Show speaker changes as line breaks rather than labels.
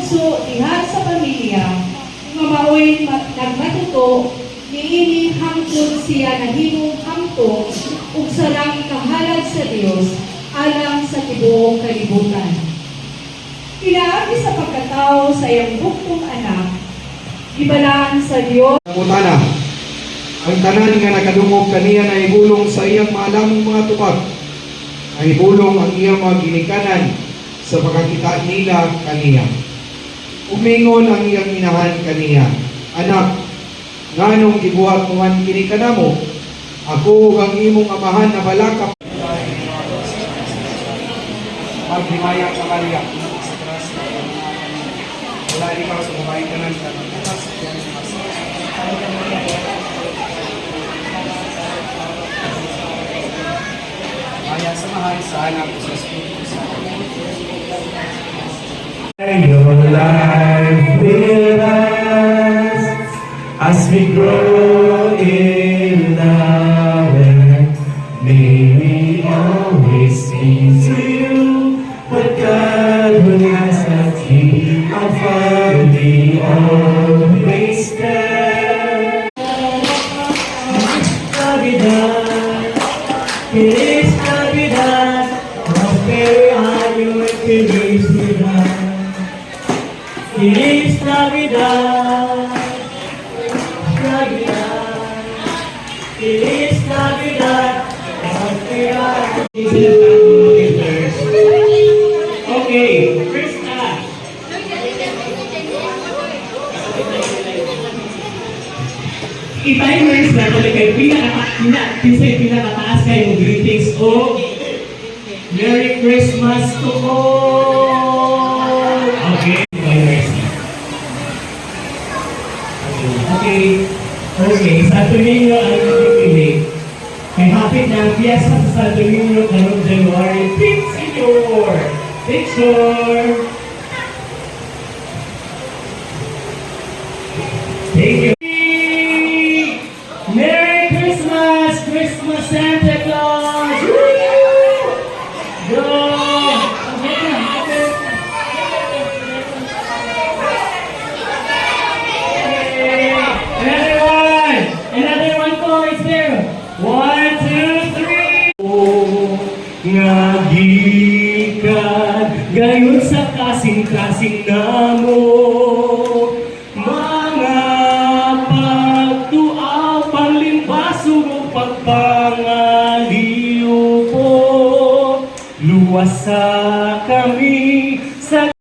bunso diha sa pamilya, nga maoy nagmatuto, niini hangtod siya nahimong hamtong ug sarang kahalad sa Dios alang sa tibuok kalibutan. Pinaagi sa pagkatao sa iyang buktong anak, ibalaan sa Dios.
Utana, ang tanan nga nakadungog kaniya na ibulong sa iyang maalamong mga tupag, ang ibulong ang iyang mga ginikanan sa pagkakita nila kaniya. Umingon ang iyang inahan kaniya, anak, nganong gibuhat mo man kini kanamo, ako ang imong amahan na balakap. Maghimaya ka Maria, wala ikaw sa babae kanan ka, maya samahan sa anak sa Espiritu Santo.
Your life with us as we grow in love, and may we always be to you what God would ask us. Our Father, be always there. Navidad, feliz Navidad, prospero año y felicidad. Feliz Navidad, Navidad, Feliz Navidad, prospero año. Okay, Krista. I-timers na tuloy kayo. Pinakataas kayo greetings o Merry Christmas to all. Okay, timers. Okay, Santo Niño ang pipili. May hapit na ang piyesta sa Santo Niño karong January 5. Picture! Thank you. Merry Christmas, Christmas Santa Claus! Go! Everyone! Another one chorus there. 1, 2, 3. Oh, ngagikan gayon sa kasing-kasing namo. Pagpangaliw po, luwasa kami sa